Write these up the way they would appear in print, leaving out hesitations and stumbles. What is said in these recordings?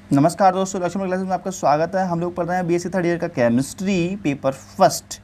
नमस्कार दोस्तों, लक्ष्मण क्लासेस में आपका स्वागत है। हम लोग पढ़ रहे हैं बीएससी थर्ड ईयर का केमिस्ट्री पेपर फर्स्ट।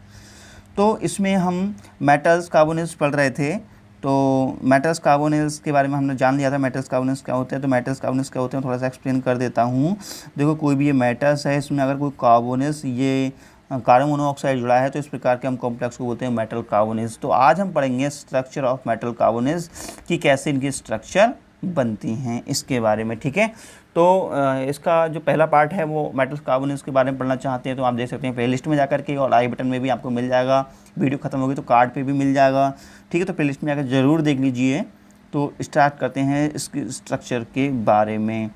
तो इसमें हम मेटल्स कार्बोनिल्स पढ़ रहे थे। तो मेटल्स कार्बोनिल्स के बारे में हमने जान लिया था, मेटल्स कार्बोनिल्स क्या होते हैं। तो मेटल्स कार्बोनिल्स क्या होते हैं थोड़ा सा एक्सप्लेन कर देता हूँ। देखो, कोई भी ये मेटल्स है, इसमें अगर कोई कार्बोनिल्स ये कार्बन मोनोऑक्साइड जुड़ा है तो इस प्रकार के हम कॉम्प्लेक्स को बोलते हैं मेटल कार्बोनिल्स। तो आज हम पढ़ेंगे स्ट्रक्चर ऑफ मेटल कार्बोनिल्स कि कैसे इनकी स्ट्रक्चर बनती हैं इसके बारे में, ठीक है। तो इसका जो पहला पार्ट है वो मेटल्स कार्बोनिल्स के बारे में पढ़ना चाहते हैं तो आप देख सकते हैं प्ले लिस्ट में जाकर के, और आई बटन में भी आपको मिल जाएगा। वीडियो खत्म होगी तो कार्ड पे भी मिल जाएगा, ठीक है। तो प्ले लिस्ट में जाकर ज़रूर देख लीजिए। तो स्टार्ट करते हैं इसके स्ट्रक्चर के बारे में।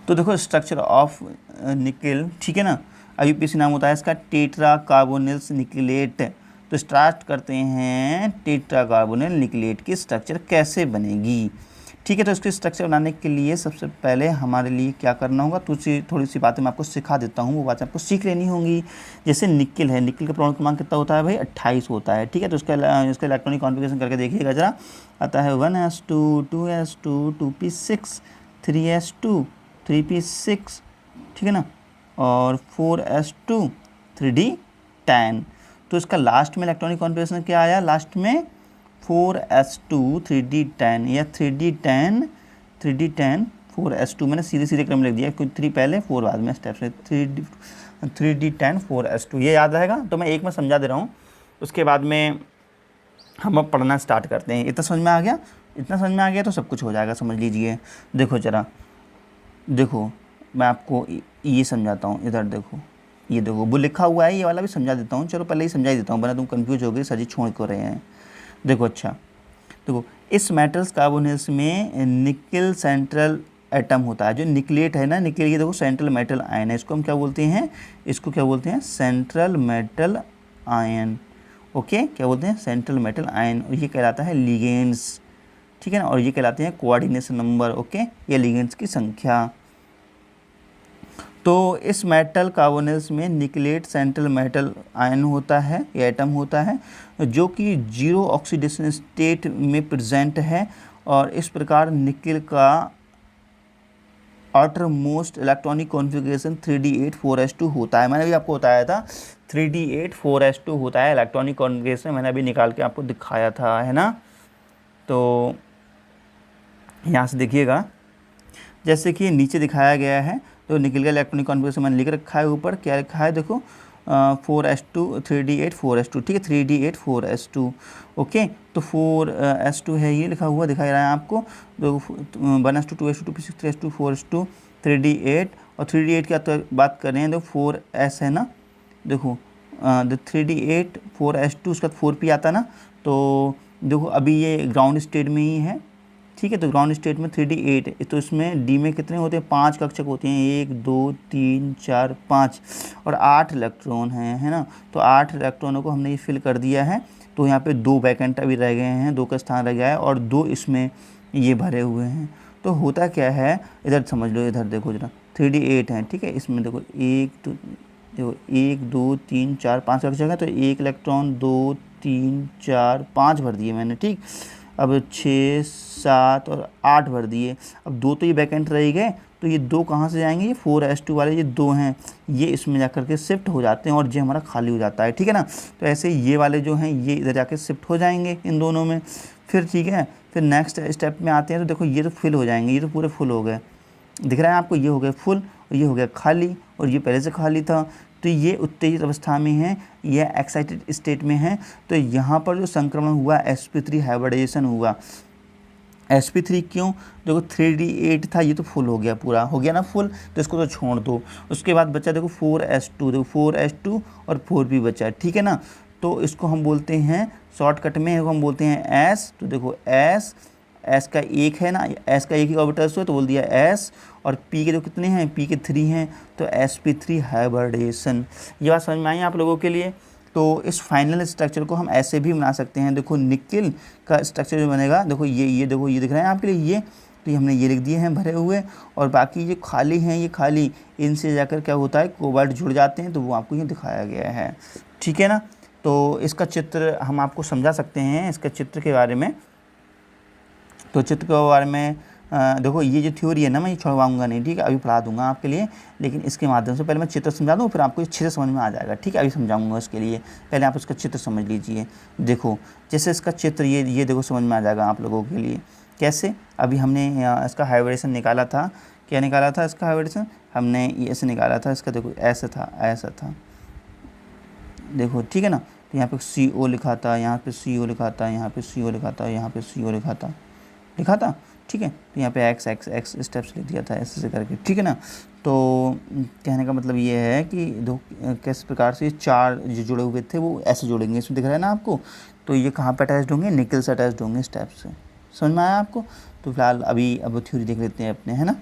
तो देखो, स्ट्रक्चर ऑफ निकल, ठीक है ना। IUPAC नाम होता है इसका, टेट्रा कार्बोनिल्स निकलेट। तो स्टार्ट करते हैं टेट्रा कार्बोनिल निकलेट की स्ट्रक्चर कैसे बनेगी, ठीक है। तो इसकी स्ट्रक्चर बनाने के लिए सबसे पहले हमारे लिए क्या करना होगा, तो थोड़ी सी बातें मैं आपको सिखा देता हूँ, वो बातें आपको सीख लेनी होंगी। जैसे निकल है, निकल का परमाणु क्रमांक कितना होता है भाई, 28 होता है, ठीक है। तो इसका इलेक्ट्रॉनिक कॉन्फ़िगरेशन करके देखिएगा जरा। आता है 1s2 2s2 2p6 3s2 3p6, ठीक है ना, और 4s2 3d10। तो इसका लास्ट में इलेक्ट्रॉनिक कॉन्फ़िगरेशन क्या आया, लास्ट में 4s2 3d10 या 3d10 4s2। मैंने सीधे सीधे क्रम लिख दिया, कुछ 3 पहले 4 बाद में स्टेप से, 3d10 4s2, ये याद रहेगा। तो मैं एक में समझा दे रहा हूँ, उसके बाद में हम अब पढ़ना स्टार्ट करते हैं। इतना समझ में आ गया, इतना समझ में आ गया तो सब कुछ हो जाएगा, समझ लीजिए। देखो जरा, देखो मैं आपको ये समझाता हूँ, इधर देखो, ये देखो वो लिखा हुआ है, ये वाला भी समझा देता हूँ। चलो पहले ही समझा ही देता हूँ, वरना तुम कंफ्यूज हो गए, सर जी छोड़ क्यों रहे हैं। देखो, अच्छा देखो, इस मेटल्स कार्बोनिल्स में निकल सेंट्रल एटम होता है, जो निकलेट है ना, निकल, ये देखो सेंट्रल मेटल आयन है, इसको हम क्या बोलते हैं, इसको क्या बोलते हैं, सेंट्रल मेटल आयन। ओके, क्या बोलते हैं, सेंट्रल मेटल आयन। और ये कहलाता है लिगेंड्स, ठीक है ना, और ये कहलाते हैं कोऑर्डिनेशन नंबर। ओके, ये लिगेंड्स की संख्या। तो इस मेटल कार्बोनिल्स में निकलेट सेंट्रल मेटल आयन होता है, ये एटम होता है, जो कि जीरो ऑक्सीडेशन स्टेट में प्रेजेंट है। और इस प्रकार निकल का outer most electronic configuration 3d8 4s2 होता है। मैंने भी आपको बताया था 3d8 4s2 होता है इलेक्ट्रॉनिक कॉन्फ़िगरेशन, मैंने अभी निकाल के आपको दिखाया था, है ना। तो यहाँ से देखिएगा, जैसे कि नीचे दिखाया गया है। तो निकल का इलेक्ट्रॉनिक कॉन्फ़िगरेशन मैंने लिख रखा है, ऊपर क्या लिखा है देखो, 4s2 3d8 4s2, ठीक है, 3d8 4s2। ओके, तो 4s2 है, ये लिखा हुआ दिखाई रहा है आपको। तो 1s2 2s2 2p6 3s2 4s2 3d8, और 3d8 की बात कर रहे हैं तो 4s है ना। देखो, 3d8 4s2, उसका 4p आता ना। तो देखो अभी ये ग्राउंड स्टेट में ही है, ठीक है। तो ग्राउंड स्टेट में 3d8, तो इसमें डी में कितने होते हैं, 5 कक्षक होते हैं, 1 2 3 4 5, और 8 इलेक्ट्रॉन हैं, है ना। तो 8 इलेक्ट्रॉनों को हमने ये फिल कर दिया है। तो यहाँ पे 2 वैकेंट अभी रह गए हैं, 2 का स्थान रह गया है, और 2 इसमें ये भरे हुए हैं। तो होता क्या है, इधर समझ लो, इधर देखो जरा, 3d8 है, ठीक है। इसमें देखो, देखो 1 2 3 4 5 कक्षक है, तो 1 इलेक्ट्रॉन 2 3 4 5 भर दिए मैंने, ठीक। अब 6 7 और 8 भर दिए। अब 2 तो ये वैकेंट रह गए, तो ये 2 कहाँ से जाएंगे, ये 4s2 वाले ये 2 हैं, ये इसमें जाकर के शिफ्ट हो जाते हैं, और ये हमारा खाली हो जाता है, ठीक है ना। तो ऐसे ये वाले जो हैं ये इधर जाके शिफ्ट हो जाएंगे इन दोनों में, फिर ठीक है। फिर नेक्स्ट स्टेप में आते हैं, तो देखो ये तो फिल हो जाएंगे, ये तो पूरे फुल हो गए, दिख रहा है आपको, ये हो गया फुल और ये हो गया खाली, और ये पहले से खाली था। तो ये उत्तेजित अवस्था में है, यह एक्साइटेड स्टेट में है। तो यहाँ पर जो संक्रमण हुआ, sp3 हाइब्रिडाइजेशन हुआ। sp3 क्यों, देखो 3d8 था, ये तो फुल हो गया, पूरा हो गया ना फुल, तो इसको तो छोड़ दो। उसके बाद बचा देखो 4s2, देखो 4s2 और 4p बचा, ठीक है ना। तो इसको हम बोलते हैं शॉर्टकट में, हम बोलते हैं s। तो देखो एस का एक है ना, एस का एक ही ऑर्बिटल है, तो बोल दिया एस। और पी के जो कितने हैं, पी के 3 हैं, तो sp3 हाइब्रिडेशन। ये बात समझ में आई आप लोगों के लिए। तो इस फाइनल स्ट्रक्चर को हम ऐसे भी बना सकते हैं। देखो निकल का स्ट्रक्चर जो बनेगा, देखो ये देखो, ये दिख रहा है आपके लिए, ये तो ये हमने ये लिख दिए हैं भरे हुए, और बाकी ये खाली हैं, ये खाली, इनसे जाकर क्या होता है, कोबाल्ट जुड़ जाते हैं, तो वो आपको ये दिखाया गया है, ठीक है ना। तो इसका चित्र हम आपको समझा सकते हैं, इसके चित्र के बारे में। तो चित्र के बारे में देखो ये जो थ्योरी है ना, मैं ये छुड़वाऊंगा नहीं, ठीक है, अभी पढ़ा दूंगा आपके लिए, लेकिन इसके माध्यम से पहले मैं चित्र समझा दूँ, फिर आपको अच्छे से समझ में आ जाएगा, ठीक है। अभी समझाऊंगा उसके लिए, पहले आप इसका चित्र समझ लीजिए। देखो जैसे इसका चित्र ये देखो समझ में आ जाएगा आप लोगों के लिए। कैसे? अभी हमने इसका हाइब्रिडेशन निकाला था, क्या निकाला था इसका हाइब्रिडेशन, हमने ये ऐसे निकाला था इसका, देखो ऐसा था, देखो ठीक है ना। तो यहाँ पे CO लिखा था, यहाँ पे CO लिखा था, यहाँ पे CO लिखा था, यहाँ पे CO लिखा था, ठीक है। तो यहाँ पे एक्स स्टेप्स लिख दिया था ऐसे करके, ठीक है ना। तो कहने का मतलब ये है कि दो किस प्रकार से चार जो जुड़े हुए थे वो ऐसे जुड़ेंगे, इसमें दिख रहा है ना आपको। तो ये कहाँ पर अटैच्ड होंगे, निकल से अटैच्ड होंगे स्टेप से। समझ में आया आपको? तो फिलहाल अब थ्योरी देख लेते हैं अपने, है ना।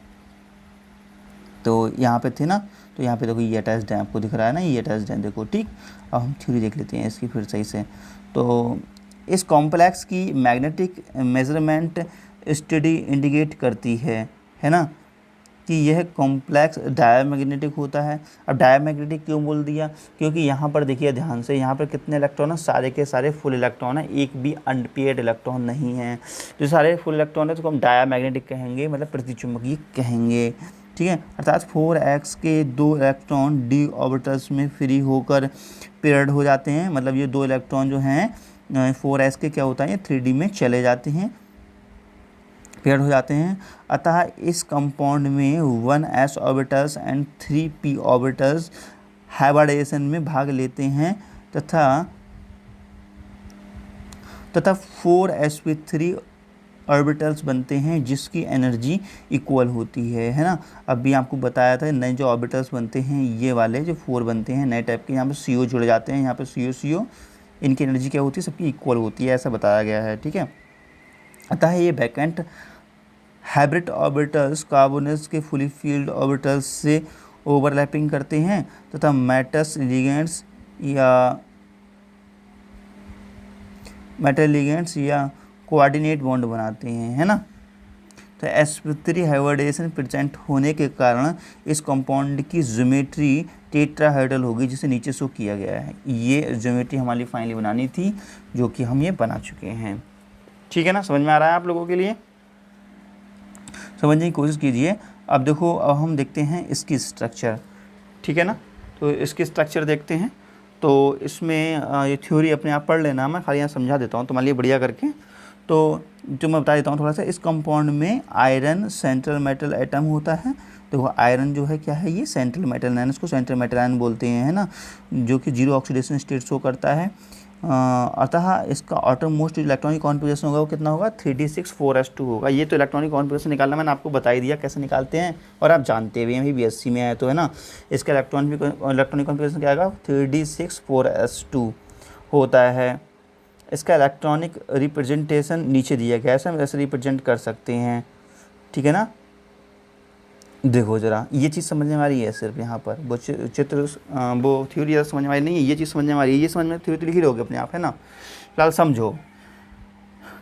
तो यहाँ पे थे ना, तो यहाँ पे देखो ये अटैच्ड है, आपको दिख रहा है ना, ये अटैच्ड है, देखो ठीक। अब हम थ्योरी देख लेते हैं इसकी फिर सही से। तो इस कॉम्प्लेक्स की मैग्नेटिक मेजरमेंट स्टडी इंडिकेट करती है ना, कि यह कॉम्प्लेक्स डायमैग्नेटिक होता है। अब डायमैग्नेटिक क्यों बोल दिया, क्योंकि यहाँ पर देखिए ध्यान से, यहाँ पर कितने इलेक्ट्रॉन हैं, सारे के सारे फुल इलेक्ट्रॉन हैं, एक भी अनपेयर्ड इलेक्ट्रॉन नहीं है। जो सारे फुल इलेक्ट्रॉन है तो हम डायमैग्नेटिक कहेंगे, मतलब प्रतिचुंबकीय कहेंगे, ठीक है। अर्थात 4s के 2 इलेक्ट्रॉन d ऑर्बिटल्स में फ्री होकर पेयर्ड हो जाते हैं, मतलब ये 2 इलेक्ट्रॉन जो हैं 4s के क्या होता है, 3D में चले जाते हैं, पेयर्ड हो जाते हैं। अतः इस कंपाउंड में 1s orbitals and 3p orbitals hybridization में भाग लेते हैं तथा 4sp3 ऑर्बिटल्स बनते हैं जिसकी एनर्जी इक्वल होती है ना। अभी आपको बताया था नए जो ऑर्बिटल्स बनते हैं ये वाले जो 4 बनते हैं नए टाइप के, यहाँ पे CO जुड़ जाते हैं, यहाँ पे CO, इनकी एनर्जी क्या होती है, सबकी इक्वल होती है, ऐसा बताया गया है, ठीक है। अतः ये वैकेंट हाइब्रिड ऑर्बिटल्स कार्बोनेट्स के फुली फील्ड ऑर्बिटल्स से ओवरलैपिंग करते हैं तथा मेटल लिगेंड्स या कोऑर्डिनेट बॉन्ड बनाते हैं, है ना। तो sp3 हाइब्रिडेशन प्रेजेंट होने के कारण इस कंपाउंड की ज्योमेट्री टेट्राहेड्रल होगी, जिसे नीचे शो किया गया है। ये ज्योमेट्री हमारी फाइनली बनानी थी, जो कि हम ये बना चुके हैं, ठीक है ना। समझ में आ रहा है आप लोगों के लिए? समझने की कोशिश कीजिए। अब देखो, अब हम देखते हैं इसकी स्ट्रक्चर, ठीक है ना। तो इसकी स्ट्रक्चर देखते हैं। तो इसमें ये थ्योरी अपने आप पढ़ लेना, मैं खाली यहाँ समझा देता हूँ तुम्हारे लिए बढ़िया करके। तो जो मैं बता देता हूँ थोड़ा सा, इस कंपाउंड में आयरन सेंट्रल मेटल एटम होता है। देखो आयरन जो है क्या है, ये सेंट्रल मेटल आयन, इसको सेंट्रल मेटल आयन बोलते हैं, है ना, जो कि 0 ऑक्सीडेशन स्टेट शो करता है। अतः इसका ऑटो मोस्ट इलेक्ट्रॉनिक कॉन्फ़िगरेशन होगा वो कितना होगा, 3d6 4s2 होगा। ये तो इलेक्ट्रॉनिक कॉन्फ़िगरेशन निकालना मैंने आपको बता ही दिया कैसे निकालते हैं, और आप जानते भी हैं, अभी BSc में आए तो, है ना। इसका इलेक्ट्रॉनिक कॉन्फ़िगरेशन क्या आएगा, 3d6 4s2 होता है। इसका इलेक्ट्रॉनिक रिप्रेजेंटेशन नीचे दिया गया है, ऐसे हम ऐसे रिप्रेजेंट कर सकते हैं, ठीक है ना। देखो ज़रा ये चीज़ समझने वाली है, सिर्फ यहाँ पर वो चित्र वो थ्योरी समझने वाली नहीं है, ये चीज़ समझने वाली है, ये समझ में थ्योरी तो लिखी रहोगे अपने आप, है ना। फिलहाल समझो,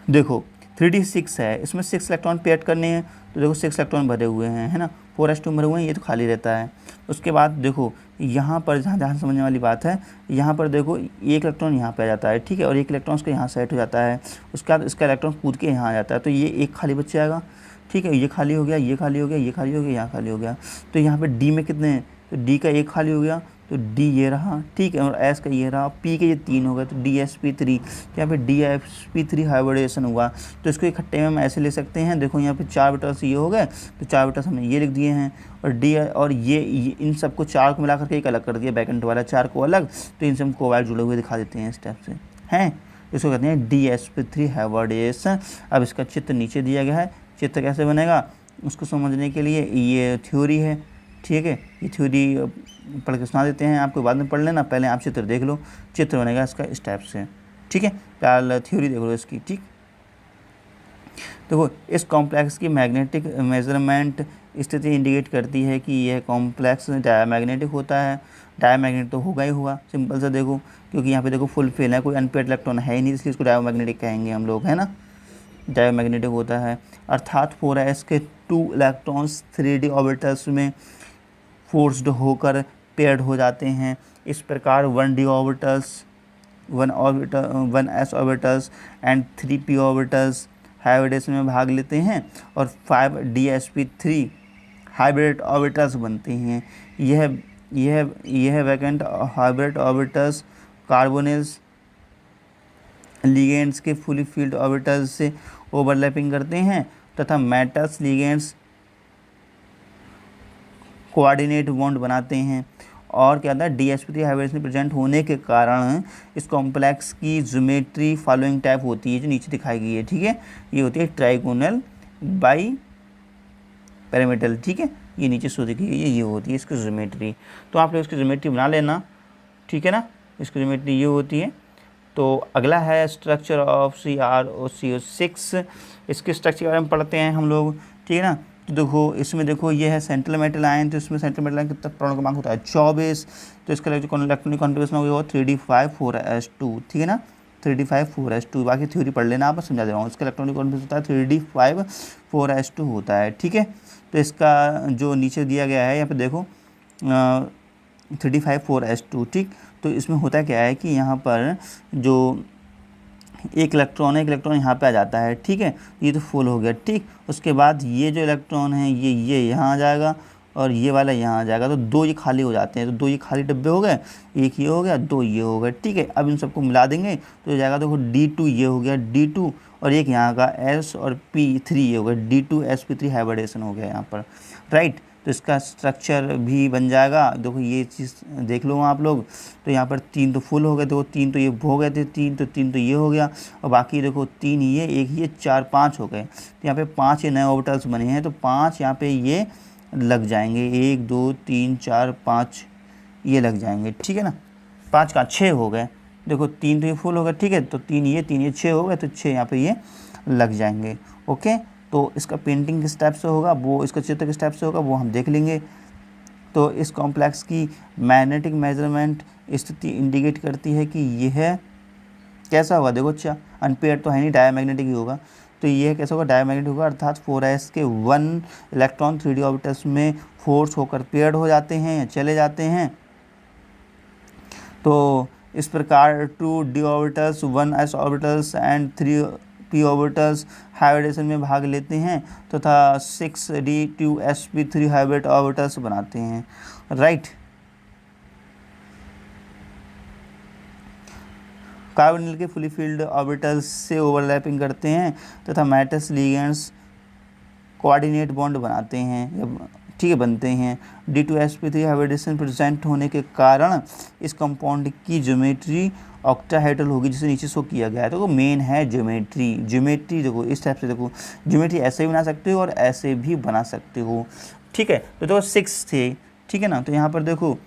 देखो 3d6 है, इसमें 6 इलेक्ट्रॉन पेयर करने हैं, तो देखो 6 इलेक्ट्रॉन भरे हुए हैं, है ना, 4s2 भरे हुए हैं, ये तो खाली रहता है। उसके बाद देखो यहाँ पर जहाँ समझने वाली बात है, यहाँ पर देखो एक इलेक्ट्रॉन यहाँ पे आ जाता है, ठीक है, और एक इलेक्ट्रॉन उसका यहाँ सेट हो जाता है। उसके बाद इसका इलेक्ट्रॉन कूद के यहाँ आ जाता है, तो ये एक खाली बच जाएगा, ठीक है। ये खाली हो गया, ये खाली हो गया, ये खाली हो गया, यहाँ खाली हो गया। तो यहाँ पे D में कितने हैं, तो D का एक खाली हो गया, तो D ये रहा, ठीक है, और S का ये रहा, P के ये 3 हो गए, तो DsP3, यहाँ पे DsP3 हाइब्रिडेशन हुआ। तो इसको इकट्ठे में हम ऐसे ले सकते हैं, देखो यहाँ पे 4 बेटल्स ये हो गए, तो 4 बेटल्स हमने ये लिख दिए हैं, और D और ये इन सबको 4 को मिला करके एक अलग कर दिया, बैकेंट वाला 4 को अलग, तो इनसे हम कोवैलेंट जुड़े हुए दिखा देते हैं इस टाइप से, हैं। इसको कहते हैं DsP3 हाइब्रिडेशन। अब इसका चित्र नीचे दिया गया है, चित्र कैसे बनेगा उसको समझने के लिए ये थ्योरी है, ठीक है। ये थ्योरी पढ़ के सुना देते हैं आपको, बाद में पढ़ लेना, पहले आप चित्र देख लो। चित्र बनेगा इसका इस टाइप से, ठीक है। फिलहाल थ्योरी देख लो इसकी, ठीक। देखो इस कॉम्प्लेक्स की मैग्नेटिक मेजरमेंट स्थिति इंडिकेट करती है कि यह कॉम्प्लेक्स डायमैग्नेटिक होता है। डायमैग्नेटिक तो होगा ही होगा, सिंपल से देखो, क्योंकि यहाँ पे देखो फुल फिल है, कोई अनपेयर्ड इलेक्ट्रॉन है ही नहीं, इसलिए इसको डायमैग्नेटिक कहेंगे हम लोग, है ना। डायमैग्नेटिक होता है, अर्थात 4s के 2 इलेक्ट्रॉन्स 3d ऑर्बिटल्स में फोर्स्ड होकर पेयर्ड हो जाते हैं। इस प्रकार 1s orbitals and 3p orbitals hybridization में भाग लेते हैं और 5 DsP3 हाइब्रिड ऑर्बिटल्स बनते हैं। यह vacant hybrid orbitals carbonyls ligands के फुली फील्ड ऑर्बिटल्स से ओवरलैपिंग करते हैं तथा मेटल्स लिगेंड्स कोऑर्डिनेट बॉन्ड बनाते हैं। और क्या था, DsP3 हाइब्रिडेशन प्रेजेंट होने के कारण इस कॉम्प्लेक्स की ज्योमेट्री फॉलोइंग टाइप होती है जो नीचे दिखाई गई है। ठीक है, ये होती है ट्राइगोनल बाई पैरामीटल। ठीक है, ये नीचे सो दिखी है, ये होती है इसकी ज्योमेट्री। तो आप लोग इसकी ज्योमेट्री बना लेना। ठीक है ना, इसकी ज्योमेट्री ये होती है। तो अगला है स्ट्रक्चर ऑफ CrOCO6। इसके स्ट्रक्चर के बारे में पढ़ते हैं हम लोग। ठीक है ना, तो देखो इसमें देखो ये है सेंट्रल मेटल आयन। तो इसमें सेंट्रल मेटल आयन कितना प्रोटॉन क्रमांक होता है 24। तो इसका इलेक्ट्रॉनिक कॉन्फ़िगरेशन होगा 3d5 4s2। ठीक है ना, 3d5 4s2। बाकी थ्योरी पढ़ लेना, आप समझा दे रहा हूँ। इसका इलेक्ट्रॉनिक कॉन्फ़िगरेशन होता है 3d5 4s2 होता है। ठीक है, तो इसका जो नीचे दिया गया है यहाँ पे देखो 3d5 4s2। ठीक, तो इसमें होता क्या है कि यहाँ पर जो एक इलेक्ट्रॉन है, एक इलेक्ट्रॉन यहाँ पे आ जाता है। ठीक है, ये तो फुल हो गया। ठीक, उसके बाद ये जो इलेक्ट्रॉन है ये यहाँ आ जाएगा और ये वाला यहाँ आ जाएगा। तो दो ये खाली हो जाते हैं। तो दो ये खाली डब्बे हो गए, एक ये हो गया, दो ये हो गए। ठीक है, अब इन सबको मिला देंगे तो हो जाएगा देखो D2 ये हो गया D2 और एक यहाँ का S और P3 ये हो गया D2sp3 हाइब्रिडेशन हो गया यहाँ पर। राइट, तो इसका स्ट्रक्चर भी बन जाएगा। देखो ये चीज़ देख लो आप लोग। तो यहाँ पर 3 तो फुल हो गए, देखो 3 तो ये हो गए थे, 3 तो ये हो गया और बाकी देखो 3 ये, एक ये, 4 5 हो गए। तो यहाँ पे 5 ये नए ऑर्बिटल्स बने हैं। तो 5 यहाँ पे ये लग जाएंगे, 1 2 3 4 5 ये लग जाएंगे। ठीक है ना, 5 का 6 हो गए। देखो 3 तो ये फुल हो गए। ठीक है, तो 3 ये 6 हो गए। तो 6 यहाँ पे ये लग जाएंगे। ओके, तो इसका पेंटिंग किस टाइप से होगा, वो इसका चित्र किस टाइप से होगा वो हम देख लेंगे। तो इस कॉम्प्लेक्स की मैग्नेटिक मेजरमेंट स्थिति इंडिकेट करती है कि यह कैसा होगा। देखो अच्छा, अनपेयर्ड तो है नहीं, डायमैग्नेटिक ही होगा। तो यह कैसा होगा, डायमैग्नेटिक होगा, अर्थात 4s के 1 इलेक्ट्रॉन 3d ऑर्बिटल्स में फोर्स होकर पेयर्ड हो जाते हैं या चले जाते हैं। तो इस प्रकार 2d orbitals 1s orbitals and 3p orbitals hybridization में भाग लेते हैं तथा 6d2sp3 हाइब्रिड ऑर्बिटल्स बनाते हैं। राइट, कार्बोनिल के फुली फील्ड ऑर्बिटल्स से ओवरलैपिंग करते हैं तथा मेटल्स लिगेंड्स कोऑर्डिनेट बॉन्ड बनाते हैं, ठीक है, बनते हैं। D2sp3 हाइब्रिडेशन प्रेजेंट होने के कारण इस कंपाउंड की ज्योमेट्री ऑक्टाहेड्रल होगी, जिसे नीचे शो किया गया है। तो मेन है ज्योमेट्री देखो इस टाइप से। देखो ज्योमेट्री ऐसे भी बना सकते हो और ऐसे भी बना सकते हो। ठीक है, तो देखो 6 थे। ठीक है ना, तो यहाँ पर देखो,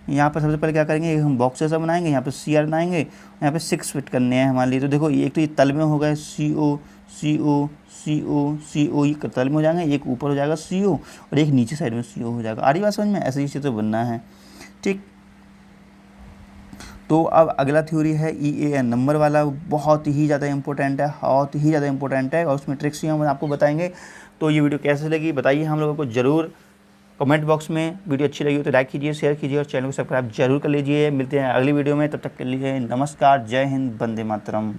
यहाँ पर सबसे पहले क्या करेंगे, हम बॉक्स जैसा बनाएंगे, यहाँ पर CR बनाएंगे, यहाँ पे 6 फिट करने हैं हमारे लिए। तो देखो एक तो ये तल में हो गए CO CO CO CO, ये तल में हो जाएंगे, एक ऊपर हो जाएगा CO और एक नीचे साइड में CO हो जाएगा। आ रही बात समझ में, ऐसे ही चित्र बनना है। ठीक, तो अब अगला थ्योरी है EAN नंबर वाला, बहुत ही ज़्यादा इंपॉर्टेंट है, बहुत ही ज़्यादा इंपॉर्टेंट है और उसमें ट्रिक्स ही हम आपको बताएंगे। तो ये वीडियो कैसे लगी बताइए हम लोगों को ज़रूर कमेंट बॉक्स में। वीडियो अच्छी लगी हो तो लाइक कीजिए, शेयर कीजिए और चैनल को सब्सक्राइब जरूर कर लीजिए। मिलते हैं अगली वीडियो में, तब तक के लिए नमस्कार, जय हिंद, वंदे मातरम।